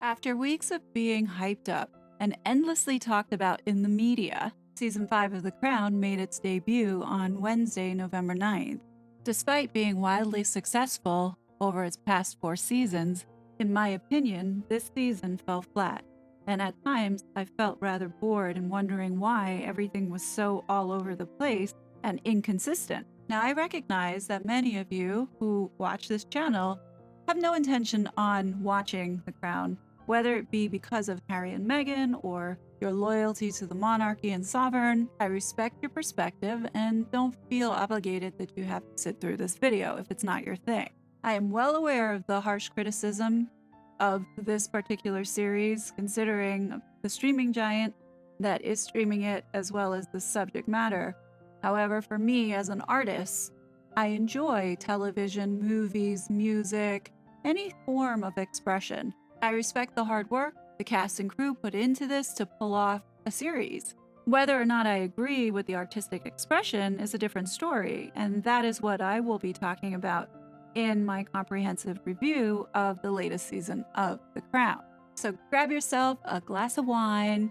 After weeks of being hyped up and endlessly talked about in the media, Season 5 of The Crown made its debut on Wednesday, November 9th. Despite being wildly successful over its past 4 seasons, in my opinion, this season fell flat, and at times I felt rather bored and wondering why everything was so all over the place and inconsistent. Now, I recognize that many of you who watch this channel have no intention on watching The Crown, whether it be because of Harry and Meghan or your loyalty to the monarchy and sovereign. I respect your perspective and don't feel obligated that you have to sit through this video if it's not your thing. I am well aware of the harsh criticism of this particular series, considering the streaming giant that is streaming it as well as the subject matter. However, for me as an artist, I enjoy television, movies, music, any form of expression. I respect the hard work the cast and crew put into this to pull off a series. Whether or not I agree with the artistic expression is a different story, and that is what I will be talking about in my comprehensive review of the latest season of The Crown. So grab yourself a glass of wine,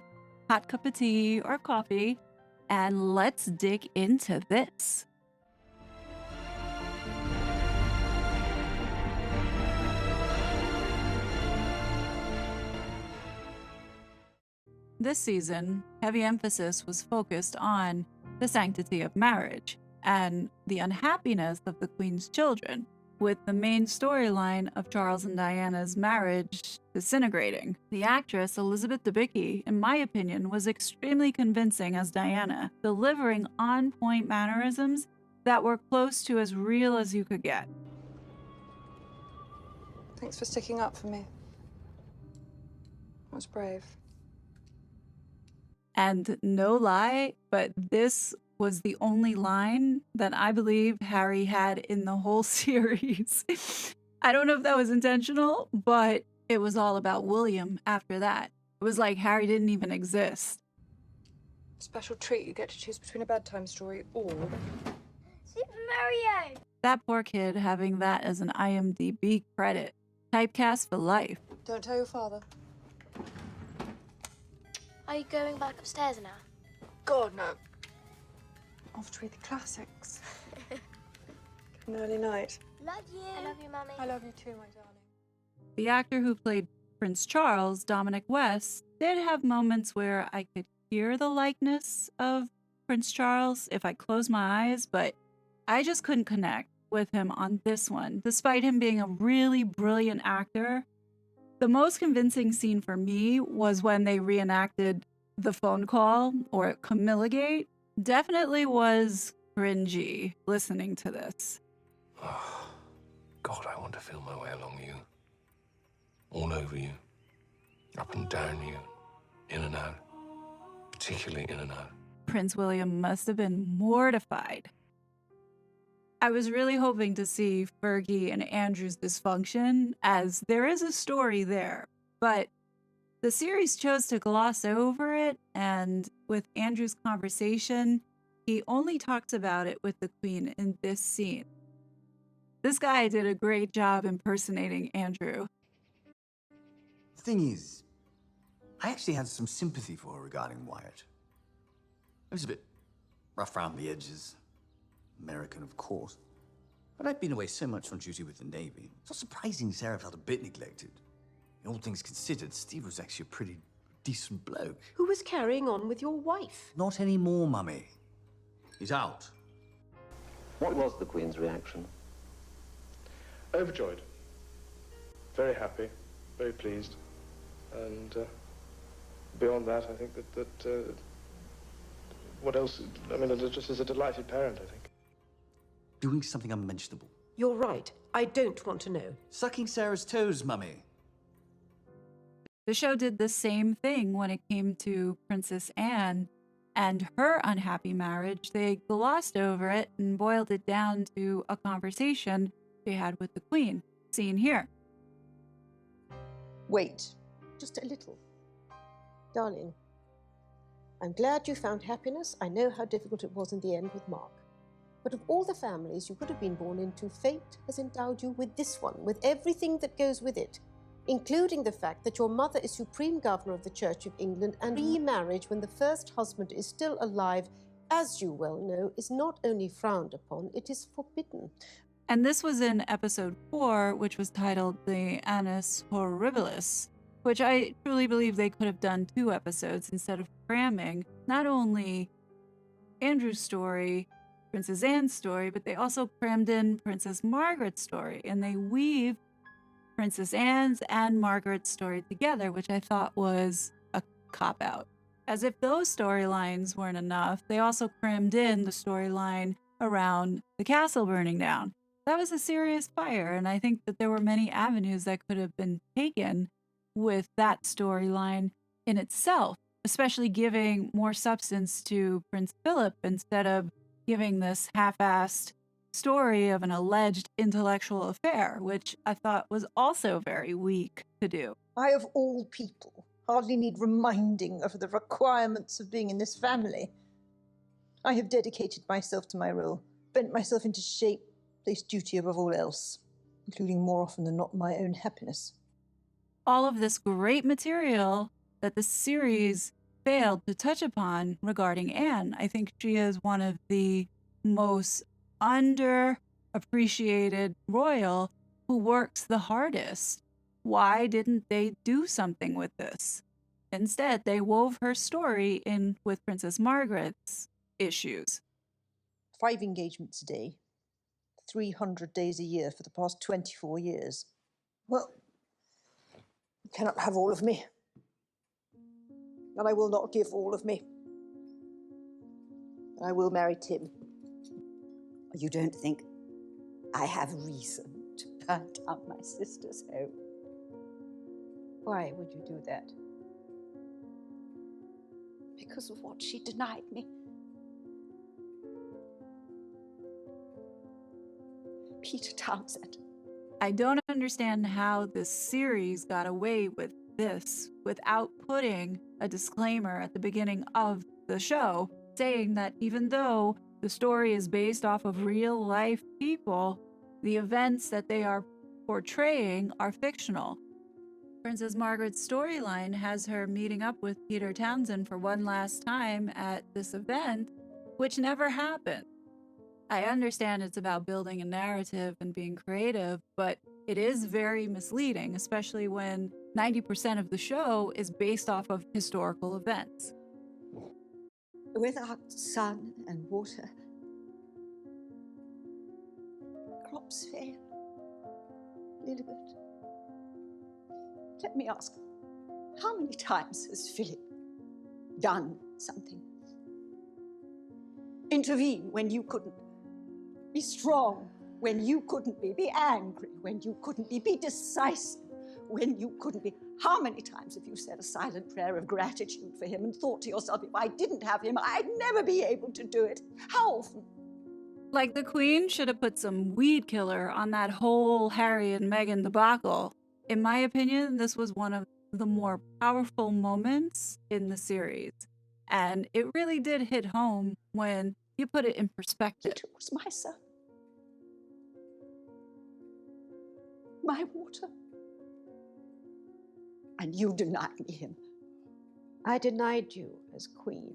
hot cup of tea or coffee, and let's dig into this. This season, heavy emphasis was focused on the sanctity of marriage and the unhappiness of the Queen's children, with the main storyline of Charles and Diana's marriage disintegrating. The actress Elizabeth Debicki, in my opinion, was extremely convincing as Diana, delivering on-point mannerisms that were close to as real as you could get. Thanks for sticking up for me. That was brave. And no lie, but this was the only line that I believe Harry had in the whole series. I don't know if that was intentional, but it was all about William after that. It was like Harry didn't even exist. Special treat, you get to choose between a bedtime story or Super Mario! That poor kid having that as an IMDb credit. Typecast for life. Don't tell your father. Are you going back upstairs now? God, no. Off to read the classics. An early night. Love you. I love you, Mummy. I love you too, my darling. The actor who played Prince Charles, Dominic West, did have moments where I could hear the likeness of Prince Charles if I closed my eyes, but I just couldn't connect with him on this one, despite him being a really brilliant actor. The most convincing scene for me was when they reenacted the phone call, or Camillagate. Definitely was cringy listening to this. Oh, God, I want to feel my way along you. All over you. Up and down you. In and out. Particularly in and out. Prince William must have been mortified. I was really hoping to see Fergie and Andrew's dysfunction, as there is a story there, but the series chose to gloss over it, and with Andrew's conversation, he only talks about it with the Queen in this scene. This guy did a great job impersonating Andrew. The thing is, I actually had some sympathy for her regarding Wyatt. It was a bit rough around the edges. American, of course. But I'd been away so much on duty with the Navy. It's not surprising Sarah felt a bit neglected. In all things considered, Steve was actually a pretty decent bloke. Who was carrying on with your wife? Not anymore, Mummy. He's out. What was the Queen's reaction? Overjoyed. Very happy, very pleased. And beyond that, I think that what else? I mean, just as a delighted parent, I think. Doing something unmentionable. You're right. I don't want to know. Sucking Sarah's toes, Mummy. The show did the same thing when it came to Princess Anne and her unhappy marriage. They glossed over it and boiled it down to a conversation they had with the Queen. Seen here. Wait, just a little. Darling, I'm glad you found happiness. I know how difficult it was in the end with Mark. But of all the families you could have been born into, fate has endowed you with this one, with everything that goes with it. including the fact that your mother is Supreme Governor of the Church of England and remarriage when the first husband is still alive, as you well know, is not only frowned upon, it is forbidden. And this was in episode 4, which was titled The Annus Horribilis, which I truly believe they could have done 2 episodes instead of cramming not only Andrew's story, Princess Anne's story, but they also crammed in Princess Margaret's story, and they weave Princess Anne's and Margaret's story together, which I thought was a cop-out. As if those storylines weren't enough, they also crammed in the storyline around the castle burning down. That was a serious fire, and I think that there were many avenues that could have been taken with that storyline in itself, especially giving more substance to Prince Philip instead of giving this half-assed story of an alleged intellectual affair, which I thought was also very weak to do. I, of all people, hardly need reminding of the requirements of being in this family. I have dedicated myself to my role, bent myself into shape, placed duty above all else, including more often than not my own happiness. All of this great material that the series failed to touch upon regarding Anne. I think she is one of the most underappreciated royal who works the hardest. Why didn't they do something with this? Instead, they wove her story in with Princess Margaret's issues. 5 engagements a day, 300 days a year for the past 24 years. Well, you cannot have all of me. And I will not give all of me. I will marry Tim. You don't think I have reason to burn down my sister's home? Why would you do that? Because of what she denied me. Peter Townsend. I don't understand how this series got away with this without putting a disclaimer at the beginning of the show saying that even though the story is based off of real life people, the events that they are portraying are fictional. Princess Margaret's storyline has her meeting up with Peter Townsend for one last time at this event, which never happened. I understand it's about building a narrative and being creative, but it is very misleading, especially when 90% of the show is based off of historical events. Without sun and water, crops fail. Lilibet, let me ask, how many times has Philip done something? Intervene when you couldn't. Be strong when you couldn't be. Be angry when you couldn't be. Be decisive when you couldn't be. How many times have you said a silent prayer of gratitude for him and thought to yourself, if I didn't have him, I'd never be able to do it? How often? Like the Queen should have put some weed killer on that whole Harry and Meghan debacle. In my opinion, this was one of the more powerful moments in the series. And it really did hit home when you put it in perspective. Peter was my son. My water. And you denied me him. I denied you as queen,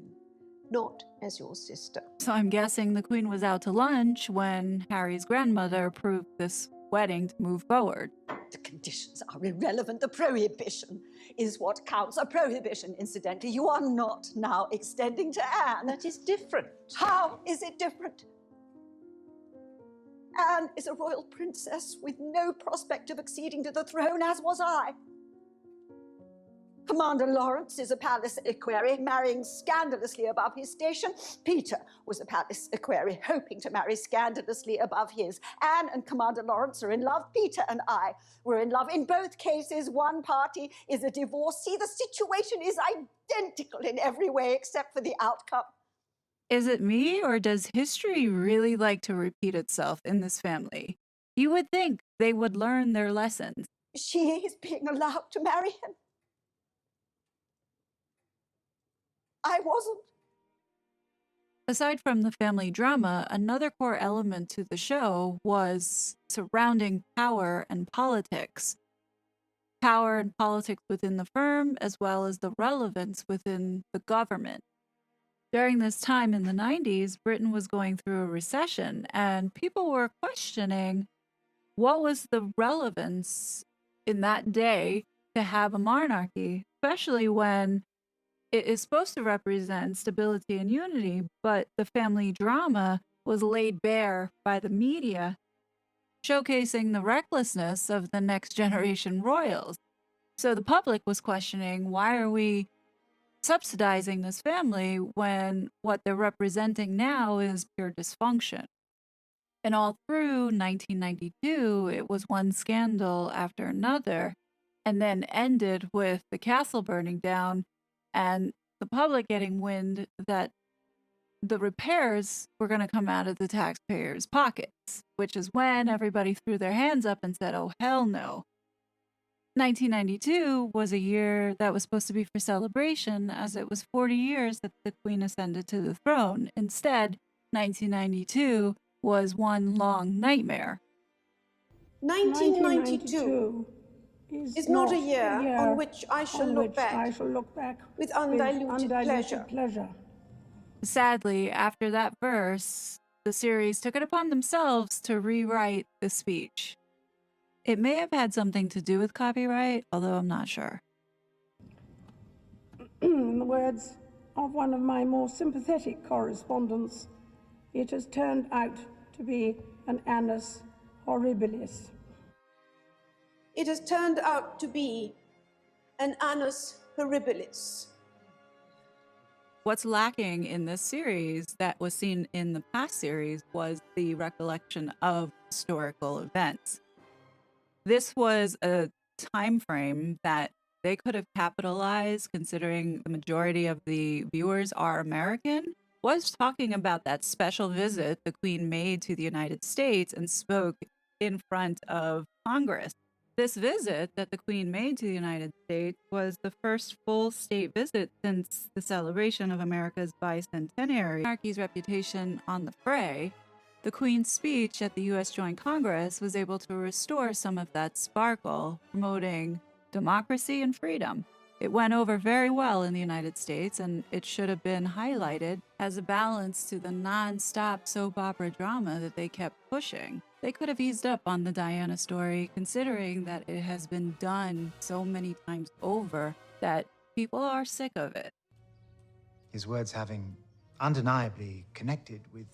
not as your sister. So I'm guessing the Queen was out to lunch when Harry's grandmother approved this wedding to move forward. The conditions are irrelevant. The prohibition is what counts. A prohibition, incidentally, you are not now extending to Anne. That is different. How is it different? Anne is a royal princess with no prospect of acceding to the throne, as was I. Commander Lawrence is a palace equerry, marrying scandalously above his station. Peter was a palace equerry, hoping to marry scandalously above his. Anne and Commander Lawrence are in love. Peter and I were in love. In both cases, one party is a divorcee. The situation is identical in every way except for the outcome. Is it me, or does history really like to repeat itself in this family? You would think they would learn their lessons. She is being allowed to marry him. I wasn't. Aside from the family drama, another core element to the show was surrounding power and politics. power and politics within the firm, as well as the relevance within the government. During this time in the 90s, Britain was going through a recession, and people were questioning what was the relevance in that day to have a monarchy, especially when it is supposed to represent stability and unity, but the family drama was laid bare by the media, showcasing the recklessness of the next generation royals. So the public was questioning, why are we subsidizing this family when what they're representing now is pure dysfunction? And all through 1992, it was one scandal after another, and then ended with the castle burning down and the public getting wind that the repairs were going to come out of the taxpayers' pockets, which is when everybody threw their hands up and said, oh, hell no. 1992 was a year that was supposed to be for celebration, as it was 40 years that the Queen ascended to the throne. Instead, 1992 was one long nightmare. 1992 is not a year on which I shall look back with undiluted pleasure. Sadly, after that verse, the series took it upon themselves to rewrite the speech. It may have had something to do with copyright, although I'm not sure. In the words of one of my more sympathetic correspondents, it has turned out to be an annus horribilis. It has turned out to be an annus horribilis. What's lacking in this series that was seen in the past series was the recollection of historical events. This was a time frame that they could have capitalized, considering the majority of the viewers are American, was talking about that special visit the Queen made to the United States and spoke in front of Congress. This visit that the Queen made to the United States was the first full state visit since the celebration of America's bicentenary. Monarchy's reputation on the fray, the Queen's speech at the U.S. Joint Congress was able to restore some of that sparkle, promoting democracy and freedom. It went over very well in the United States, and it should have been highlighted as a balance to the non-stop soap opera drama that they kept pushing. They could have eased up on the Diana story, considering that it has been done so many times over that people are sick of it. His words having undeniably connected with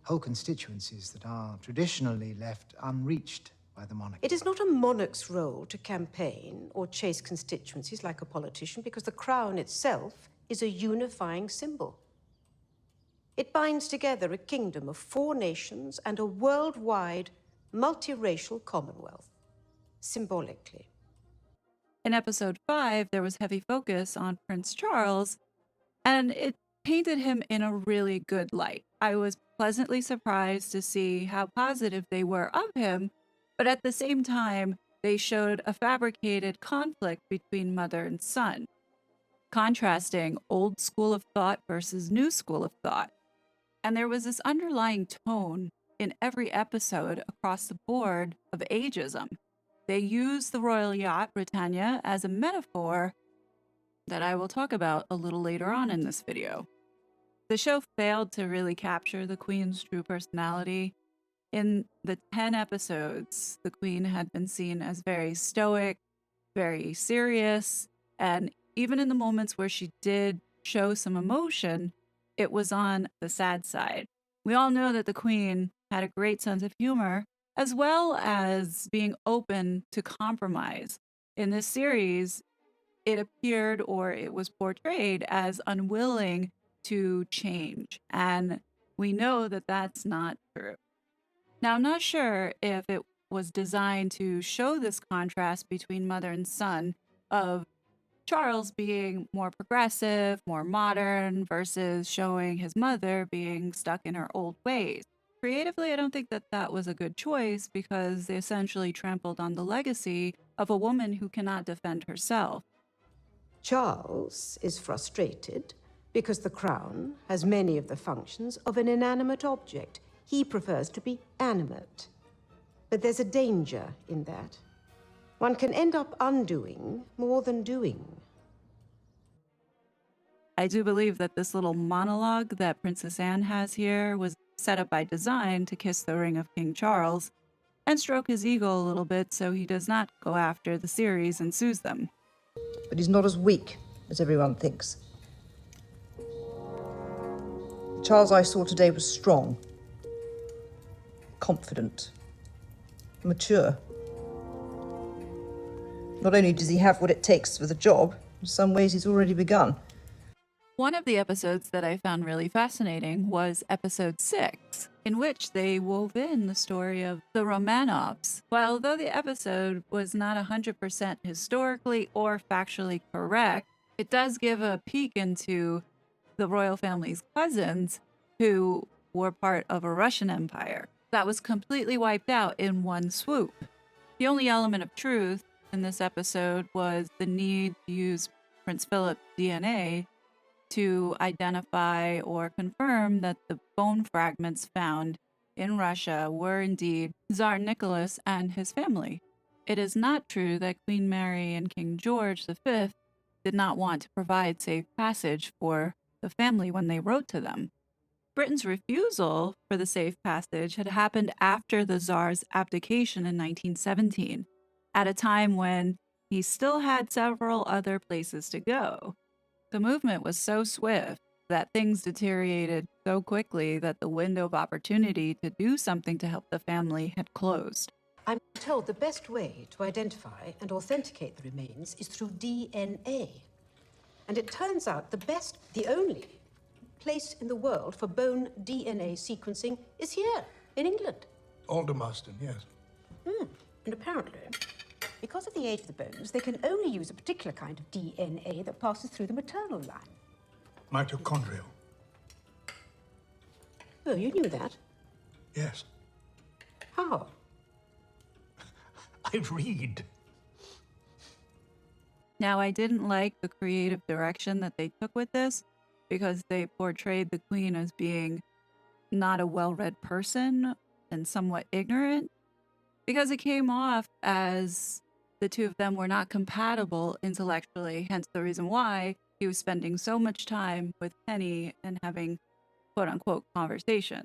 whole constituencies that are traditionally left unreached by the monarchy. It is not a monarch's role to campaign or chase constituencies like a politician, because the crown itself is a unifying symbol. It binds together a kingdom of 4 nations and a worldwide, multiracial commonwealth, symbolically. In episode 5, there was heavy focus on Prince Charles, and it painted him in a really good light. I was pleasantly surprised to see how positive they were of him, but at the same time, they showed a fabricated conflict between mother and son, contrasting old school of thought versus new school of thought. And there was this underlying tone in every episode across the board of ageism. They used the royal yacht Britannia as a metaphor that I will talk about a little later on in this video. The show failed to really capture the Queen's true personality. In the 10 episodes, the Queen had been seen as very stoic, very serious, and even in the moments where she did show some emotion, it was on the sad side. We all know that the Queen had a great sense of humor, as well as being open to compromise. In this series, it appeared, or it was portrayed as unwilling to change, and we know that that's not true. Now, I'm not sure if it was designed to show this contrast between mother and son of Charles being more progressive, more modern, versus showing his mother being stuck in her old ways. Creatively, I don't think that that was a good choice, because they essentially trampled on the legacy of a woman who cannot defend herself. Charles is frustrated because the crown has many of the functions of an inanimate object. He prefers to be animate. But there's a danger in that. One can end up undoing more than doing. I do believe that this little monologue that Princess Anne has here was set up by design to kiss the ring of King Charles and stroke his ego a little bit so he does not go after the series and sues them. But he's not as weak as everyone thinks. The Charles I saw today was strong, confident, mature. Not only does he have what it takes for the job, in some ways he's already begun. One of the episodes that I found really fascinating was episode 6, in which they wove in the story of the Romanovs. While although the episode was not 100% historically or factually correct, it does give a peek into the royal family's cousins who were part of a Russian empire that was completely wiped out in one swoop. The only element of truth in this episode was the need to use Prince Philip's DNA to identify or confirm that the bone fragments found in Russia were indeed Tsar Nicholas and his family. It is not true that Queen Mary and King George V did not want to provide safe passage for the family when they wrote to them. Britain's refusal for the safe passage had happened after the Tsar's abdication in 1917, at a time when he still had several other places to go. The movement was so swift that things deteriorated so quickly that the window of opportunity to do something to help the family had closed. I'm told the best way to identify and authenticate the remains is through DNA. And it turns out the only place in the world for bone DNA sequencing is here, in England. Aldermaston, yes. And apparently, because of the age of the bones, they can only use a particular kind of DNA that passes through the maternal line. Mitochondrial. Oh, you knew that? Yes. How? I read. Now, I didn't like the creative direction that they took with this because they portrayed the queen as being not a well-read person and somewhat ignorant, because it came off as the two of them were not compatible intellectually, hence the reason why he was spending so much time with Penny and having quote-unquote conversation.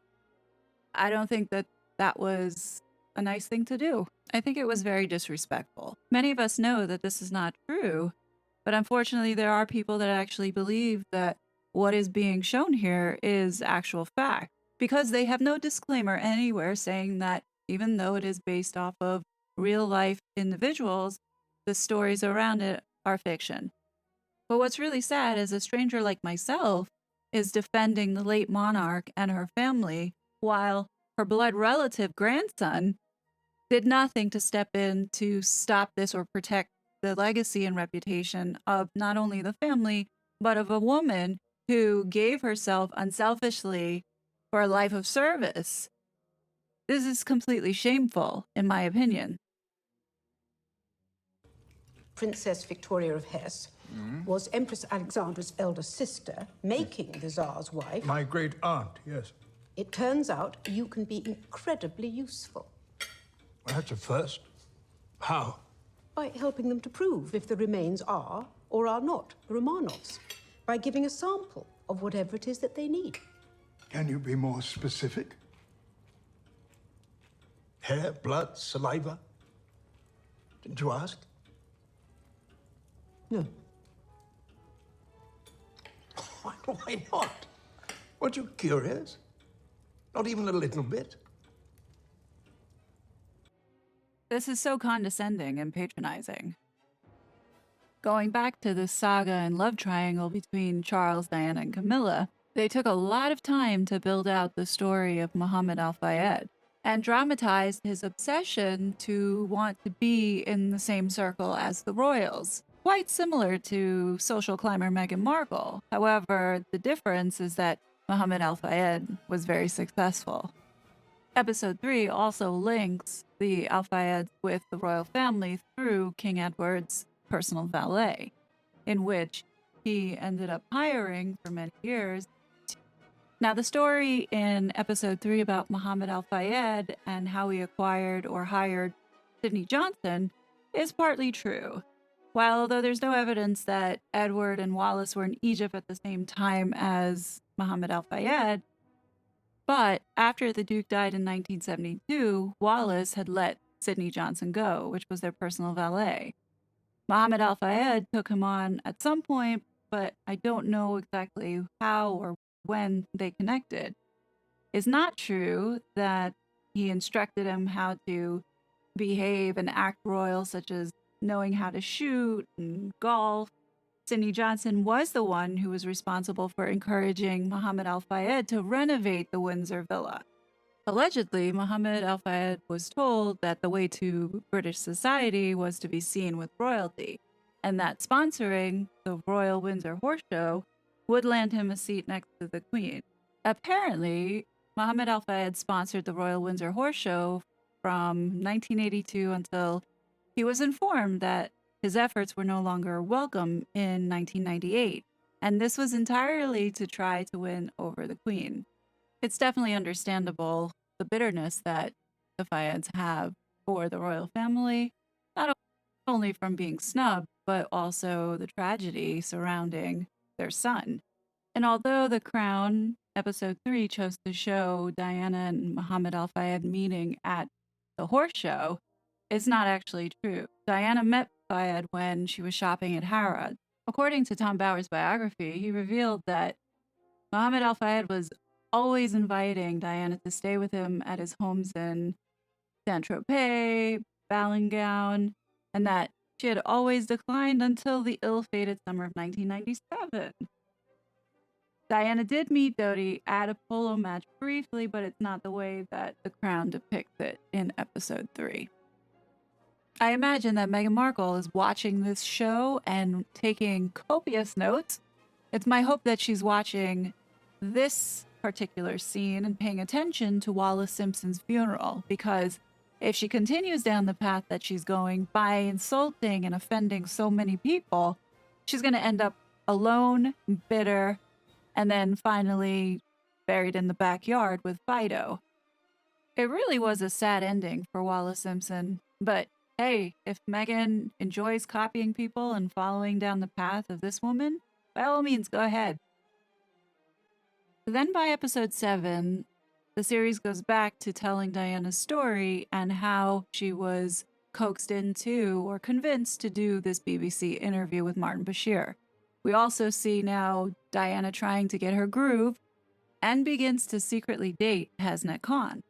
I don't think that that was a nice thing to do. I think it was very disrespectful. Many of us know that this is not true, but unfortunately there are people that actually believe that what is being shown here is actual fact, because they have no disclaimer anywhere saying that even though it is based off of real life individuals, the stories around it are fiction. But what's really sad is a stranger like myself is defending the late monarch and her family, while her blood relative grandson did nothing to step in to stop this or protect the legacy and reputation of not only the family, but of a woman who gave herself unselfishly for a life of service. This is completely shameful, in my opinion. Princess Victoria of Hesse was Empress Alexandra's elder sister, making the Tsar's wife. My great aunt, yes. It turns out you can be incredibly useful. Well, that's a first. How? By helping them to prove if the remains are or are not Romanovs, by giving a sample of whatever it is that they need. Can you be more specific? Hair, blood, saliva? Didn't you ask? No. Why not? Weren't you curious? Not even a little bit? This is so condescending and patronizing. Going back to the saga and love triangle between Charles, Diana, and Camilla, they took a lot of time to build out the story of Muhammad al-Fayed and dramatized his obsession to want to be in the same circle as the royals, quite similar to social climber Meghan Markle. However, the difference is that Muhammad al-Fayed was very successful. Episode 3 also links the al-Fayeds with the royal family through King Edward's personal valet, in which he ended up hiring for many years. Now, the story in episode 3 about Muhammad al-Fayed and how he acquired or hired Sidney Johnson is partly true. While although there's no evidence that Edward and Wallace were in Egypt at the same time as Muhammad al-Fayed, but after the Duke died in 1972, Wallace had let Sidney Johnson go, which was their personal valet. Muhammad al-Fayed took him on at some point, but I don't know exactly how or when they connected. It's not true that he instructed him how to behave and act royal, such as knowing how to shoot and golf. Sidney Johnson was the one who was responsible for encouraging Muhammad al-Fayed to renovate the Windsor Villa. Allegedly, Muhammad al-Fayed was told that the way to British society was to be seen with royalty, and that sponsoring the Royal Windsor Horse Show would land him a seat next to the Queen. Apparently, Muhammad al-Fayed sponsored the Royal Windsor Horse Show from 1982 until he was informed that his efforts were no longer welcome in 1998, and this was entirely to try to win over the Queen. It's definitely understandable the bitterness that the Fayeds have for the royal family, not only from being snubbed, but also the tragedy surrounding their son. And although The Crown, episode 3, chose to show Diana and Muhammad al-Fayed meeting at the horse show, it's not actually true. Diana met Fayed when she was shopping at Harrods. According to Tom Bower's biography, he revealed that Muhammad al-Fayed was always inviting Diana to stay with him at his homes in Saint-Tropez, Ballingown, and that she had always declined until the ill-fated summer of 1997. Diana did meet Dodi at a polo match briefly, but it's not the way that The Crown depicts it in episode 3. I imagine that Meghan Markle is watching this show and taking copious notes. It's my hope that she's watching this particular scene and paying attention to Wallace Simpson's funeral, because if she continues down the path that she's going by insulting and offending so many people, she's going to end up alone, bitter, and then finally buried in the backyard with Fido. It really was a sad ending for Wallace Simpson, but hey, if Meghan enjoys copying people and following down the path of this woman, by all means, go ahead. Then by episode 7, the series goes back to telling Diana's story and how she was coaxed into or convinced to do this BBC interview with Martin Bashir. We also see now Diana trying to get her groove and begins to secretly date Hasnat Khan.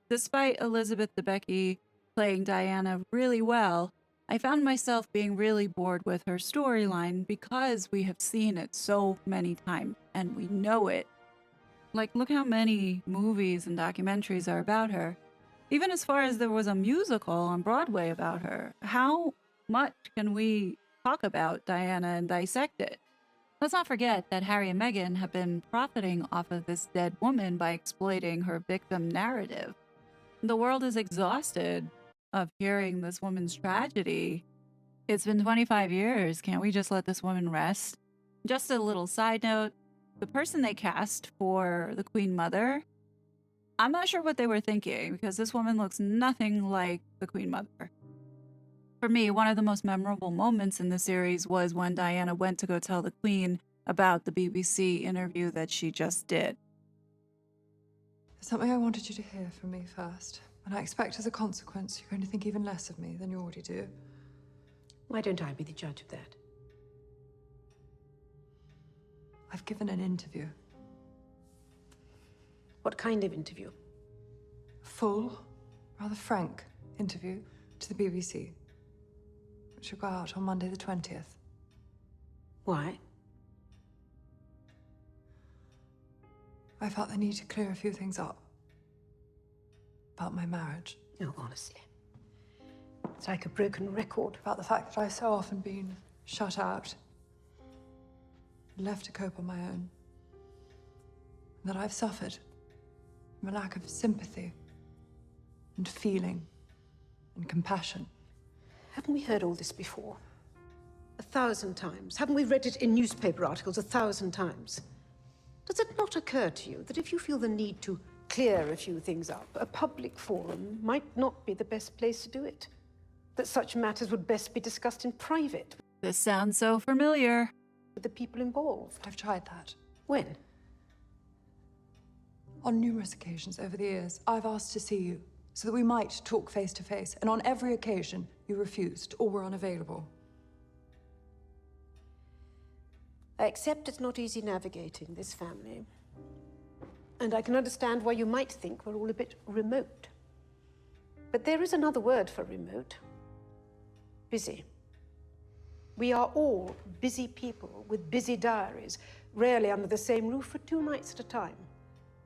Despite Elizabeth Debicki playing Diana really well, I found myself being really bored with her storyline because we have seen it so many times and we know it. Like, look how many movies and documentaries are about her. Even as far as there was a musical on Broadway about her. How much can we talk about Diana and dissect it? Let's not forget that Harry and Meghan have been profiting off of this dead woman by exploiting her victim narrative. The world is exhausted of hearing this woman's tragedy. It's been 25 years. Can't we just let this woman rest? Just a little side note. The person they cast for the Queen Mother, I'm not sure what they were thinking because this woman looks nothing like the Queen Mother. For me, one of the most memorable moments in the series was when Diana went to go tell the Queen about the BBC interview that she just did. There's something I wanted you to hear from me first, and I expect as a consequence you're going to think even less of me than you already do. Why don't I be the judge of that? I've given an interview. What kind of interview? A full, rather frank interview to the BBC, which will go out on Monday the 20th. Why? I felt the need to clear a few things up about my marriage. No, honestly. It's like a broken record. About the fact that I've so often been shut out, left to cope on my own. And that I've suffered from a lack of sympathy and feeling and compassion. Haven't we heard all this before? 1,000 times. Haven't we read it in newspaper articles 1,000 times? Does it not occur to you that if you feel the need to clear a few things up, a public forum might not be the best place to do it? that such matters would best be discussed in private This sounds so familiar. with the people involved. I've tried that. When? On numerous occasions over the years, I've asked to see you so that we might talk face to face, and on every occasion, you refused or were unavailable. I accept it's not easy navigating this family. And I can understand why you might think we're all a bit remote. But there is another word for remote. Busy. We are all busy people with busy diaries, rarely under the same roof for 2 nights at a time.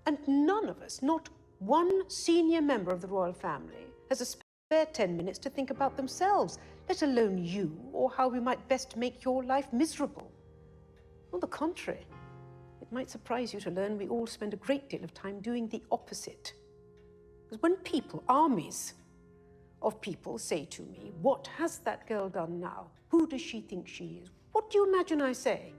And none of us, not one senior member of the royal family, has a spare 10 minutes to think about themselves, let alone you or how we might best make your life miserable. On the contrary, it might surprise you to learn we all spend a great deal of time doing the opposite. Because when people, armies of people, say to me, "What has that girl done now? Who does she think she is?" What do you imagine I say?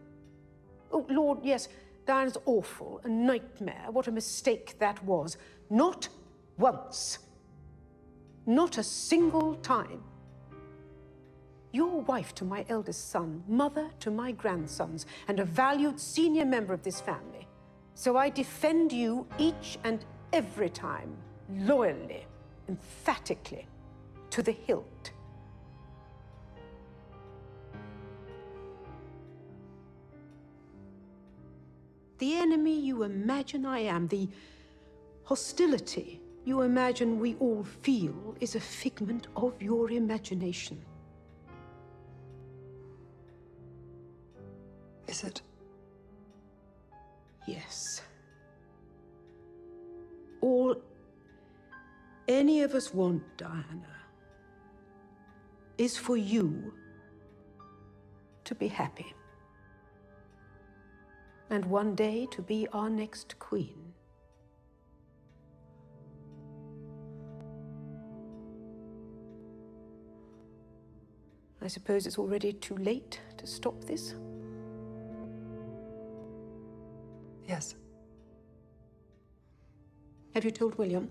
"Oh, Lord, yes, Diana's awful, a nightmare. What a mistake that was." Not once. Not a single time. You're wife to my eldest son, mother to my grandsons, and a valued senior member of this family. So I defend you each and every time, loyally, emphatically, to the hilt. The enemy you imagine I am, the hostility you imagine we all feel, is a figment of your imagination. Is it? Yes. All any of us want, Diana, is for you to be happy. And one day to be our next queen. I suppose it's already too late to stop this? Yes. Have you told William?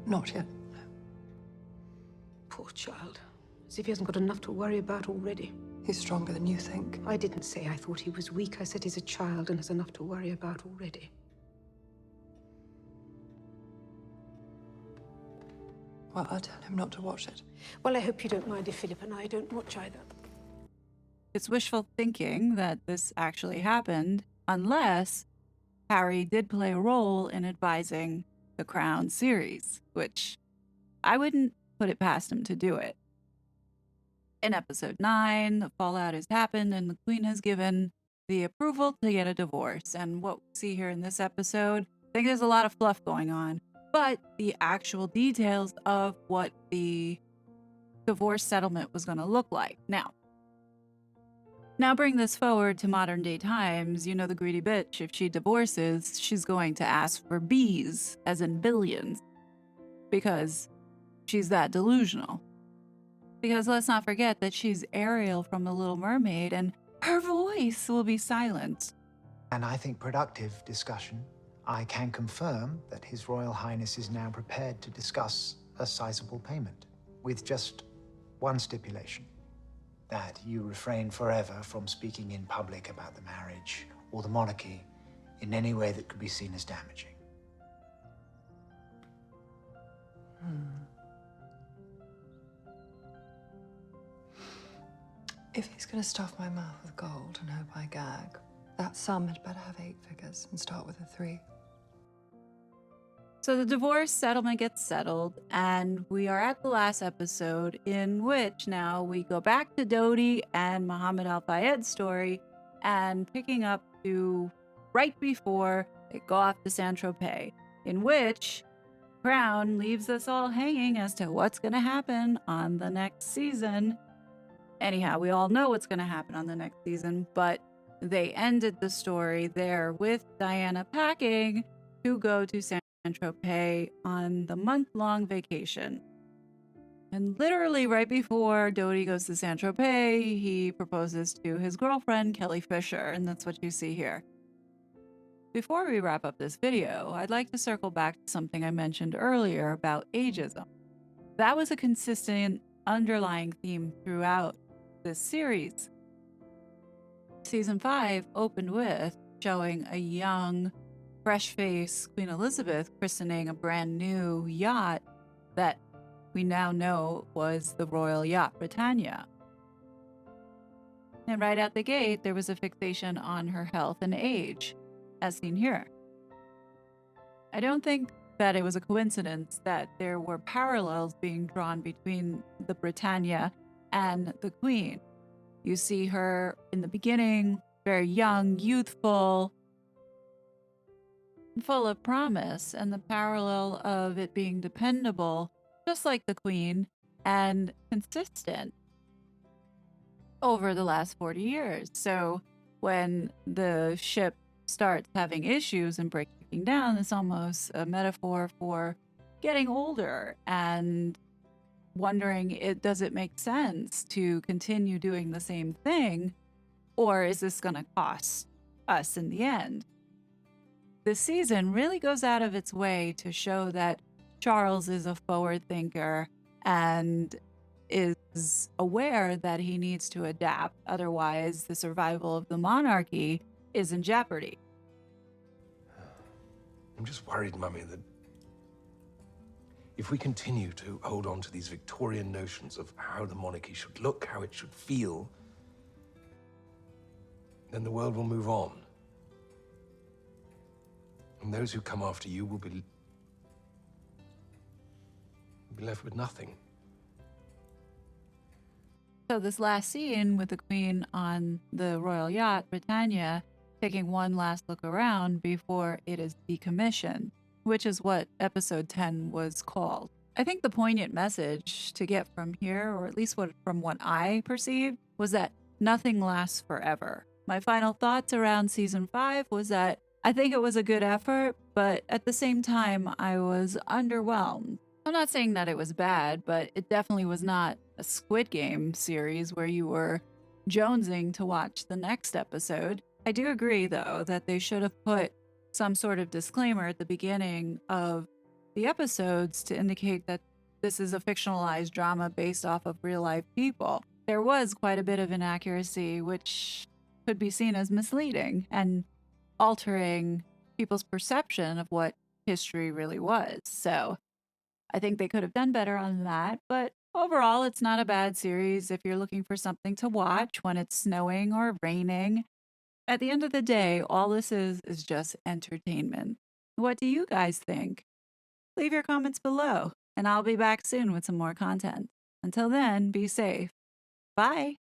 Not yet. Poor child. As if he hasn't got enough to worry about already. He's stronger than you think. I didn't say I thought he was weak. I said he's a child and has enough to worry about already. Well, I'll tell him not to watch it. Well, I hope you don't mind if Philip and I don't watch either. It's wishful thinking that this actually happened, unless Harry did play a role in advising the Crown series, which I wouldn't put it past him to do it. In episode 9, the fallout has happened and the Queen has given the approval to get a divorce. And what we see here in this episode, I think there's a lot of fluff going on, but the actual details of what the divorce settlement was going to look like. Now bring this forward to modern day times. You know the greedy bitch, if she divorces, she's going to ask for B's, as in billions, because she's that delusional. Because let's not forget that she's Ariel from The Little Mermaid, and her voice will be silenced. And I think productive discussion. I can confirm that His Royal Highness is now prepared to discuss a sizable payment, with just one stipulation. That you refrain forever from speaking in public about the marriage or the monarchy in any way that could be seen as damaging. If he's going to stuff my mouth with gold and hope I gag, that sum had better have 8 figures and start with a 3. So the divorce settlement gets settled, and we are at the last episode, in which now we go back to Dodi and Muhammad Al-Fayed's story, and picking up to right before they go off to Saint-Tropez, in which Crown leaves us all hanging as to what's going to happen on the next season. Anyhow, we all know what's going to happen on the next season, but they ended the story there with Diana packing to go to Saint-Tropez on the month-long vacation. And literally right before Dodi goes to Saint-Tropez, he proposes to his girlfriend, Kelly Fisher, and that's what you see here. Before we wrap up this video, I'd like to circle back to something I mentioned earlier about ageism. That was a consistent underlying theme throughout this series. Season 5 opened with showing a young, fresh-faced Queen Elizabeth christening a brand new yacht that we now know was the Royal Yacht Britannia. And right out the gate, there was a fixation on her health and age, as seen here. I don't think that it was a coincidence that there were parallels being drawn between the Britannia and the Queen. You see her in the beginning, very young, youthful, full of promise, and the parallel of it being dependable, just like the Queen, and consistent over the last 40 years. So when the ship starts having issues and breaking down, it's almost a metaphor for getting older and wondering, does it make sense to continue doing the same thing, or is this going to cost us in the end? This season really goes out of its way to show that Charles is a forward thinker and is aware that he needs to adapt, otherwise the survival of the monarchy is in jeopardy. I'm just worried, Mummy, that if we continue to hold on to these Victorian notions of how the monarchy should look, how it should feel, then the world will move on. And those who come after you will be left with nothing. So this last scene with the Queen on the Royal Yacht Britannia taking one last look around before it is decommissioned, which is what episode 10 was called. I think the poignant message to get from here, or at least from what I perceived, was that nothing lasts forever. My final thoughts around season 5 was that I think it was a good effort, but at the same time, I was underwhelmed. I'm not saying that it was bad, but it definitely was not a Squid Game series where you were jonesing to watch the next episode. I do agree, though, that they should have put some sort of disclaimer at the beginning of the episodes to indicate that this is a fictionalized drama based off of real-life people. There was quite a bit of inaccuracy, which could be seen as misleading and altering people's perception of what history really was. So I think they could have done better on that, but overall, it's not a bad series if you're looking for something to watch when it's snowing or raining. At the end of the day, all this is just entertainment. What do you guys think? Leave your comments below, and I'll be back soon with some more content. Until then, be safe. Bye!